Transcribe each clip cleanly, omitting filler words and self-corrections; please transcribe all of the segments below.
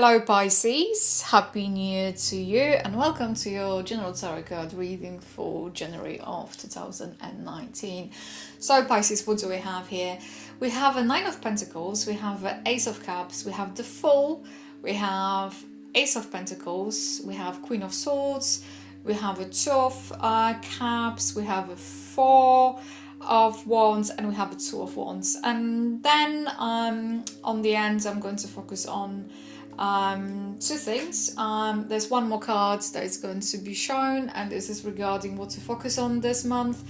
Hello Pisces, Happy New Year to you and welcome to your General Tarot card reading for January of 2019. So Pisces, what do we have here? We have a Nine of Pentacles, we have an Ace of Cups, we have the Fool, we have Ace of Pentacles, we have Queen of Swords, we have a Two of Cups, we have a Four of Wands, and we have a Two of Wands. And then on the end I'm going to focus on two things. There's one more card that is going to be shown, and this is regarding what to focus on this month,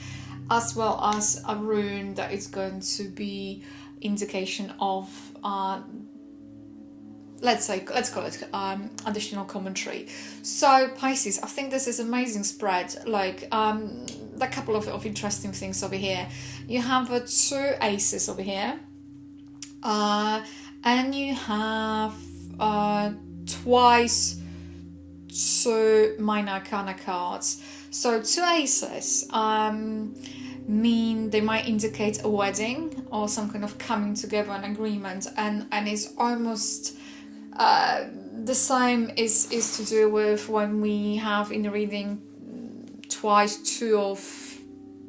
as well as a rune that is going to be indication of let's call it additional commentary. So Pisces, I think this is amazing spread. Like a couple of interesting things over here. You have two aces over here, and you have twice two minor arcana cards. So two aces mean they might indicate a wedding or some kind of coming together, an agreement, and it's almost the same is to do with when we have in the reading twice two of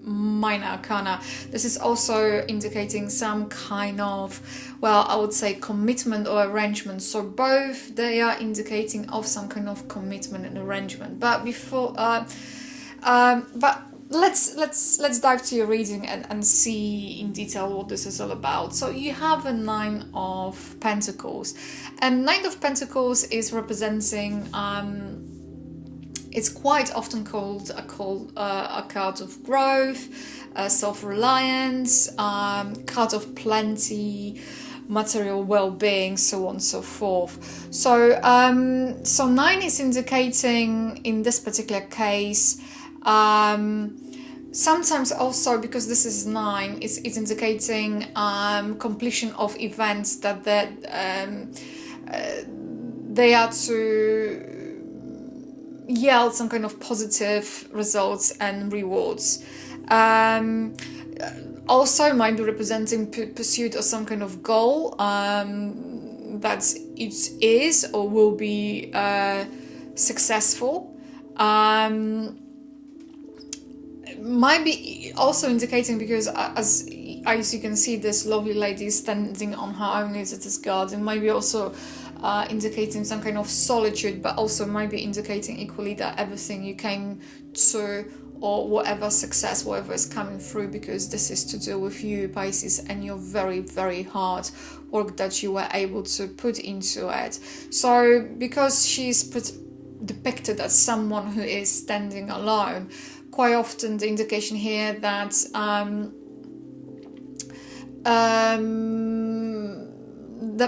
minor arcana. This is also indicating some kind of, well, I would say commitment or arrangement. So both they are indicating of some kind of commitment and arrangement. But before but let's dive to your reading and see in detail what this is all about. So you have a Nine of Pentacles, and Nine of Pentacles is representing it's quite often called a card of growth, self-reliance, card of plenty, material well-being, so on and so forth. So so nine is indicating in this particular case, sometimes also because this is nine, it's indicating completion of events that they are to yield some kind of positive results and rewards. Also might be representing pursuit of some kind of goal that it is or will be successful. Might be also indicating, because as you can see, this lovely lady is standing on her own visitor's garden, might be also indicating some kind of solitude, but also might be indicating equally that everything you came to, or whatever success, whatever is coming through, because this is to do with you, Pisces, and your very, very hard work that you were able to put into it. So because she's depicted as someone who is standing alone, quite often the indication here that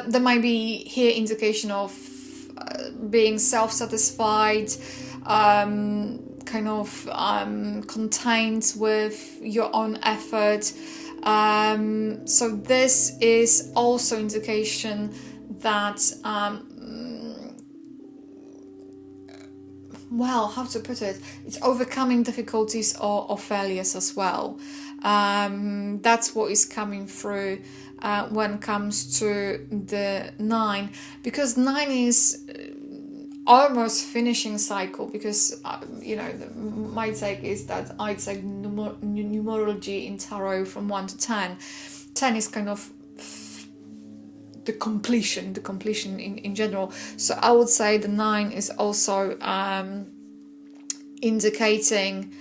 there might be here indication of being self-satisfied, kind of contained with your own effort. So this is also indication that well, how to put it? It's overcoming difficulties or failures as well. That's what is coming through when it comes to the nine, because nine is almost finishing cycle, because my take is that I take numerology in tarot from 1 to 10. 10 is kind of the completion in general. So I would say the 9 is also indicating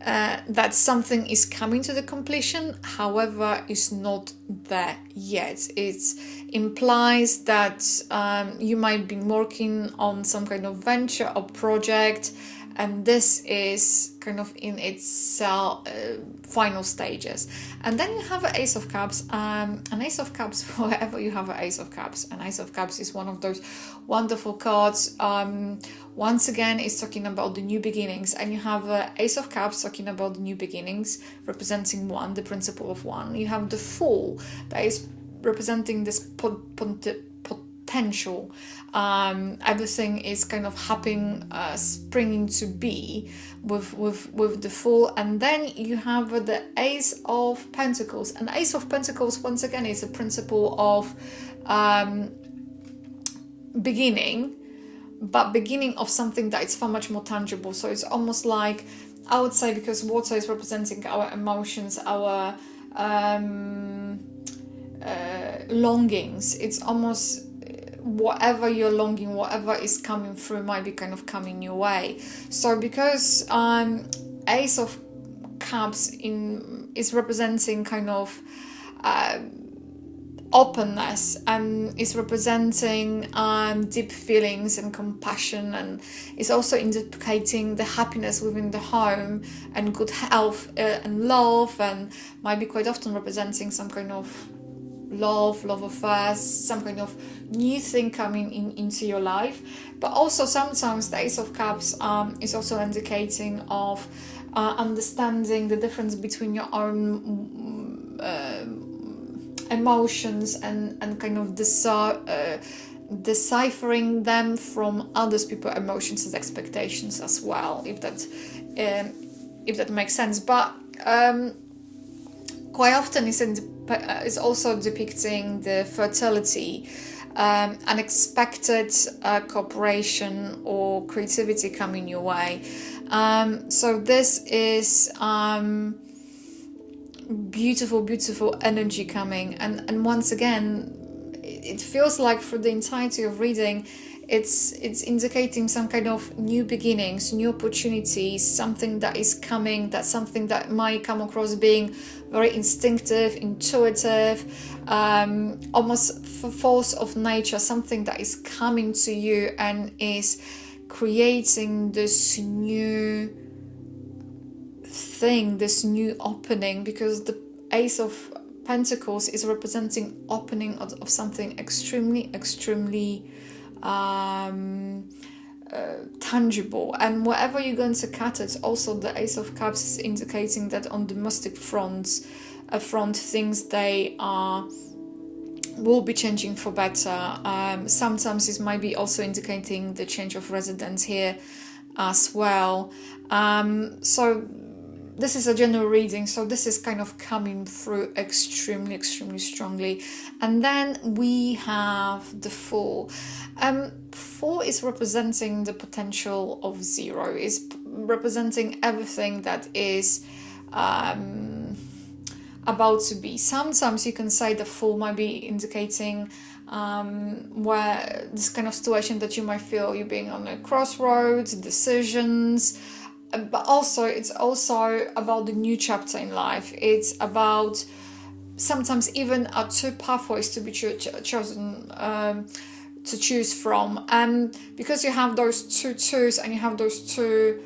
that something is coming to the completion, however, is not there yet. It implies that you might be working on some kind of venture or project, and this is kind of in its final stages. And then you have an Ace of Cups. An Ace of Cups, wherever you have an Ace of Cups, an Ace of Cups is one of those wonderful cards. Once again, it's talking about the new beginnings, and you have Ace of Cups talking about the new beginnings, representing one, the principle of one. You have the Fool that is representing this potential. Everything is kind of happening, springing to be with the Fool. And then you have the Ace of Pentacles. And Ace of Pentacles, once again, is a principle of beginning, but beginning of something that is far much more tangible. So it's almost like, I would say, because water is representing our emotions, our longings, it's almost whatever you're longing, whatever is coming through might be kind of coming your way. So because Ace of Cups is representing kind of openness, and is representing deep feelings and compassion, and is also indicating the happiness within the home and good health and love, and might be quite often representing some kind of love affairs, some kind of new thing coming into your life. But also sometimes the Ace of Cups is also indicating of understanding the difference between your own emotions and kind of deciphering them from others people's emotions and expectations as well, if that makes sense. But quite often it's also depicting the fertility, unexpected cooperation or creativity coming your way. So this is beautiful energy coming, and once again it feels like for the entirety of reading it's indicating some kind of new beginnings, new opportunities, something that is coming, that's something that might come across being very instinctive, intuitive, almost force of nature, something that is coming to you and is creating this new thing, this new opening, because the Ace of Pentacles is representing opening of something extremely tangible, and whatever you're going to cut it. Also the Ace of Cups is indicating that on domestic front things they will be changing for better. Sometimes this might be also indicating the change of residence here as well. So this is a general reading, so this is kind of coming through extremely strongly. And then we have the Fool. Fool is representing the potential of zero, is representing everything that is about to be. Sometimes you can say the Fool might be indicating where this kind of situation that you might feel you're being on a crossroads, decisions. But also it's also about the new chapter in life. It's about sometimes even two pathways to be chosen to choose from, and because you have those two twos and you have those two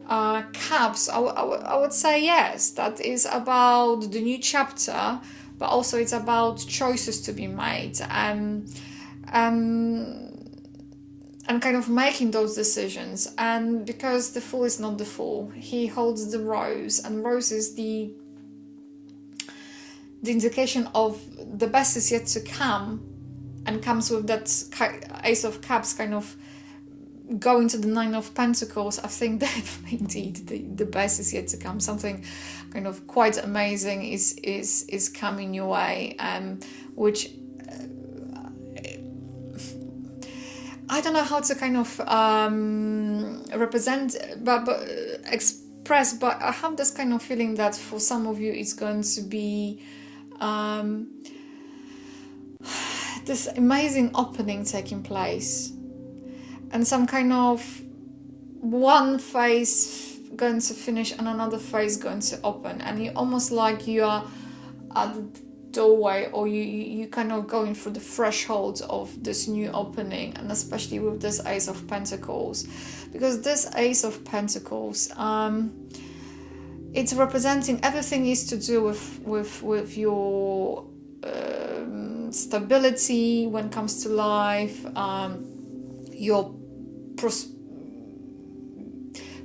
cups, I would say yes, that is about the new chapter, but also it's about choices to be made, and kind of making those decisions. And because the Fool is not the Fool, he holds the Rose, and Rose is the indication of the best is yet to come, and comes with that Ace of Cups kind of going to the Nine of Pentacles. I think that indeed the best is yet to come. Something kind of quite amazing is coming your way, which I don't know how to kind of represent, but express, but I have this kind of feeling that for some of you it's going to be this amazing opening taking place, and some kind of one phase going to finish and another phase going to open, and you almost like you are at the doorway, or you kind of going through the threshold of this new opening. And especially with this Ace of Pentacles, because this Ace of Pentacles it's representing everything is to do with your stability when it comes to life, your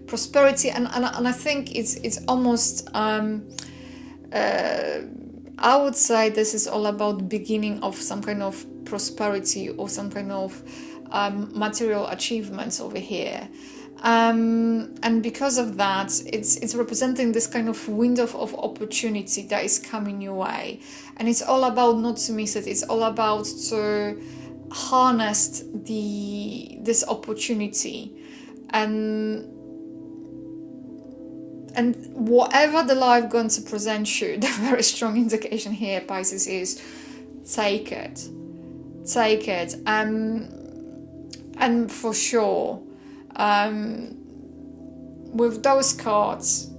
prosperity, and I think it's almost I would say this is all about beginning of some kind of prosperity or some kind of material achievements over here. And because of that, it's representing this kind of window of opportunity that is coming your way. And it's all about not to miss it. It's all about to harnessed this opportunity, and whatever the life going to present you, the very strong indication here, Pisces, is take it, and for sure, with those cards,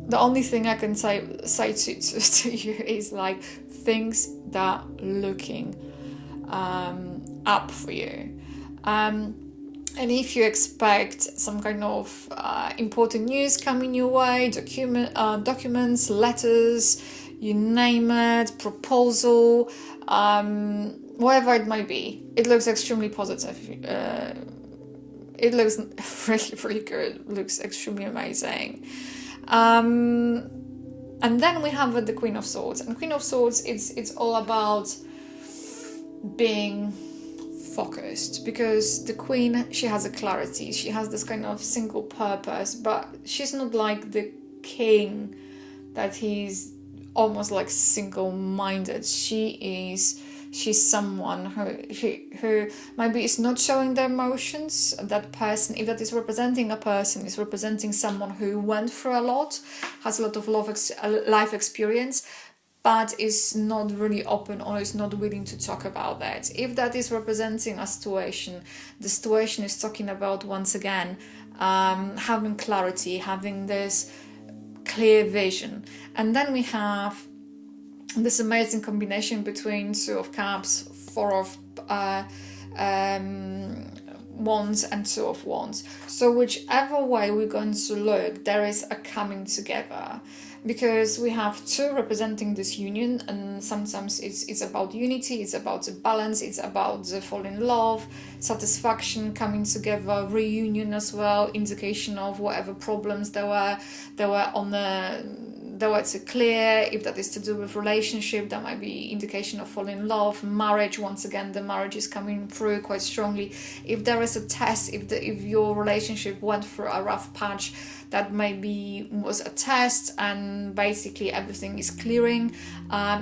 the only thing I can say to you is like, things that are looking up for you. And if you expect some kind of important news coming your way, documents, letters, you name it, proposal, whatever it might be, it looks extremely positive. It looks really, really good. It looks extremely amazing. And then we have the Queen of Swords. And Queen of Swords, it's all about being focused, because the Queen, she has a clarity. She has this kind of single purpose, but she's not like the King, that he's almost like single-minded. She's someone who maybe is not showing their emotions. That person, if that is representing a person, is representing someone who went through a lot, has a lot of life experience, but is not really open or is not willing to talk about that. If that is representing a situation, the situation is talking about, once again, having clarity, having this clear vision. And then we have this amazing combination between Two of Cups, Four of Wands and Two of Wands. So whichever way we're going to look, there is a coming together, because we have two representing this union, and sometimes it's about unity, it's about the balance, it's about the fall in love, satisfaction, coming together, reunion as well, indication of whatever problems there were on the way to clear. If that is to do with relationship, that might be indication of falling in love. Marriage, once again, the marriage is coming through quite strongly. If there is a test, if your relationship went through a rough patch, that maybe was a test, and basically everything is clearing.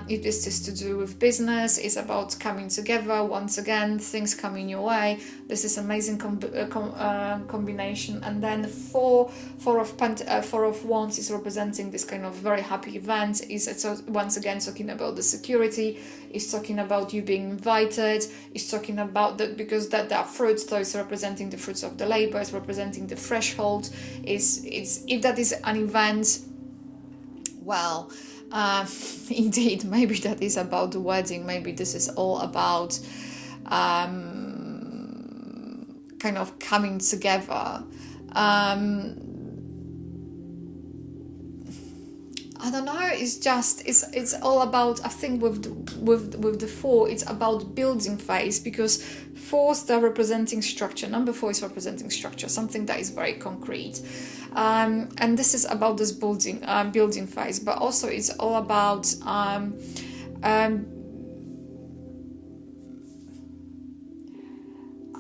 If this is to do with business, it's about coming together. Once again, things coming your way. This is amazing combination. And then Four of Wands is representing this kind of very happy event. Is once again talking about the security. It's talking about you being invited. It's talking about that, because that there are fruits. So it's representing the fruits of the labor. It's representing the threshold. It's if that is an event, well, indeed, maybe that is about the wedding. Maybe this is all about kind of coming together. I don't know. It's all about, I think with the Four, it's about building phase, because fours, they're representing structure. Number 4 is representing structure, something that is very concrete. And this is about this building phase, but also it's all about I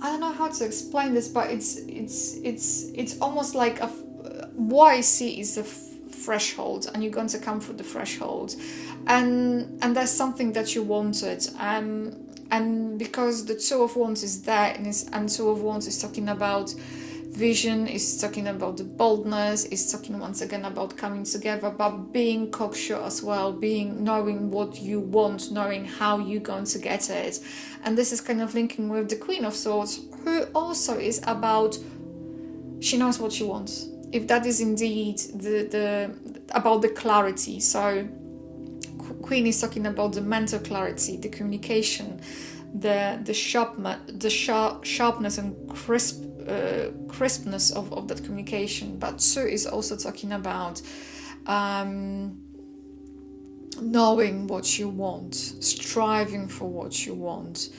don't know how to explain this, but it's almost like what I see is a threshold, and you're going to come through the threshold, and there's something that you wanted, and because the Two of Wands is there, and Two of Wands is talking about vision, is talking about the boldness, is talking once again about coming together, but being cocksure as well, knowing what you want, knowing how you're going to get it. And this is kind of linking with the Queen of Swords, who also is about, she knows what she wants. If that is indeed about the clarity. So Queen is talking about the mental clarity, the communication, the sharpness and crispness of that communication. But Two is also talking about knowing what you want, striving for what you want.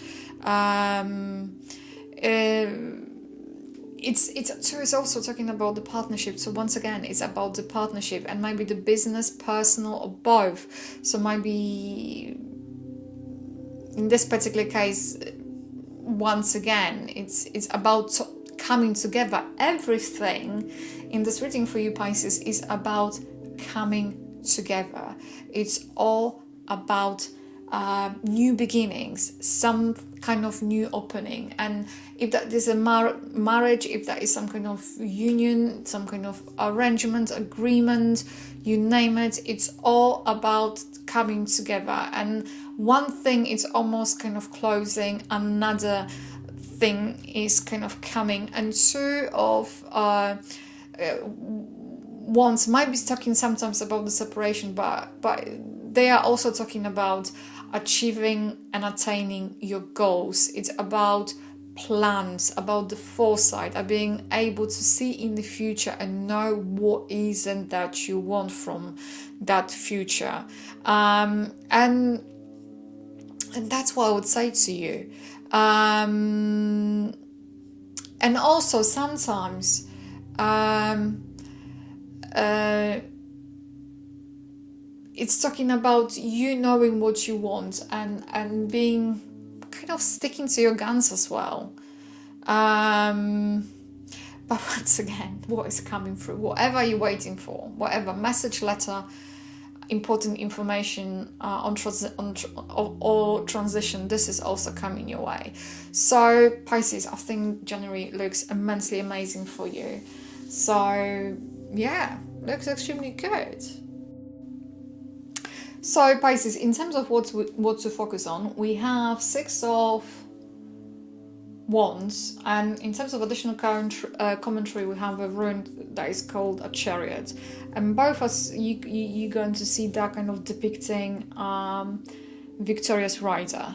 Two is also talking about the partnership. So once again, it's about the partnership, and maybe the business, personal, or both. So maybe in this particular case, once again, it's about coming together. Everything in this reading for you, Pisces, is about coming together. It's all about new beginnings, some kind of new opening. And if that is a marriage, if that is some kind of union, some kind of arrangement, agreement, you name it, it's all about coming together. And one thing is almost kind of closing, another thing is kind of coming, and two of wands might be talking sometimes about the separation, but they are also talking about achieving and attaining your goals. It's about plans, about the foresight, of being able to see in the future and know what isn't that you want from that future. And that's what I would say to you. And also sometimes it's talking about you knowing what you want and being kind of sticking to your guns as well. But once again, what is coming through, whatever you're waiting for, whatever message, letter, important information or transition, this is also coming your way. So Pisces, I think January looks immensely amazing for you. So yeah, looks extremely good. So Pisces, in terms of what to focus on, we have 6 of Wands, and in terms of additional commentary, we have a rune that is called a Chariot, and both as you're going to see that kind of depicting victorious rider,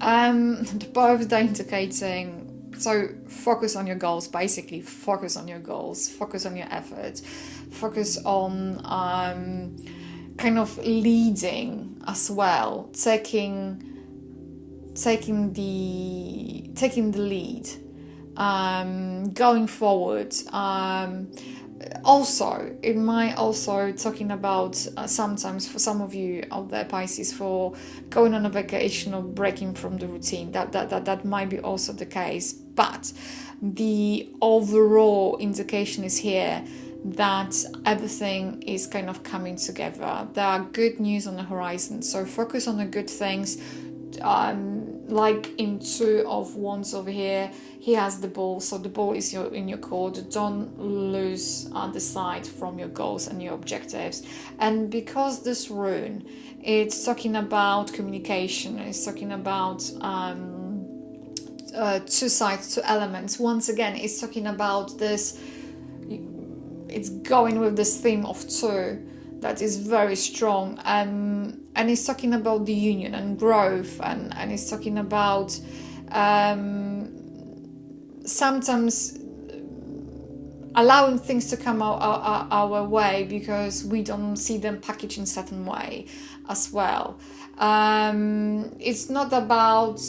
both they're indicating, so focus on your goals, basically focus on your goals, focus on your efforts, focus on kind of leading as well, taking the lead, going forward. Also, it might also talking about sometimes for some of you out there, Pisces, for going on a vacation or breaking from the routine. That might be also the case, but the overall indication is here that everything is kind of coming together. There are good news on the horizon, so focus on the good things. Like in 2 of Wands over here, he has the ball, so the ball is in your court. Don't lose the sight from your goals and your objectives. And because this rune, it's talking about communication, it's talking about 2 sides, 2 elements. Once again, it's talking about this, it's going with this theme of 2 that is very strong, and it's talking about the union and growth, and it's talking about sometimes allowing things to come our way because we don't see them packaged in a certain way as well. It's not about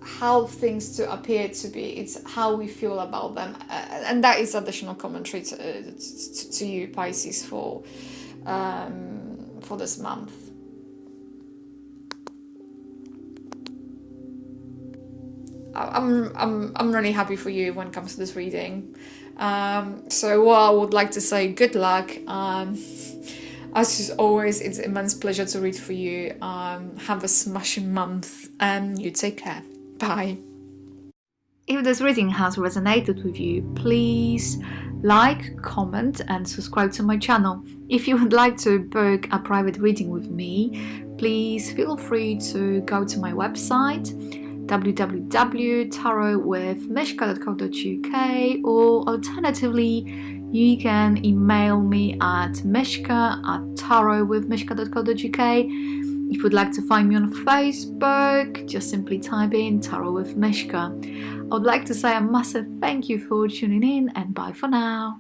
how things to appear to be, it's how we feel about them, and that is additional commentary to you, Pisces, for this month. I'm really happy for you when it comes to this reading. So what I would like to say, good luck. As always, it's an immense pleasure to read for you. Have a smashing month, and you take care. Bye. If this reading has resonated with you, please like, comment and subscribe to my channel. If you would like to book a private reading with me, please feel free to go to my website www.tarotwithmishka.co.uk, or alternatively you can email me at mishka@tarotwithmishka.co.uk. If you'd like to find me on Facebook, just simply type in Tarot with Mishka. I would like to say a massive thank you for tuning in, and bye for now.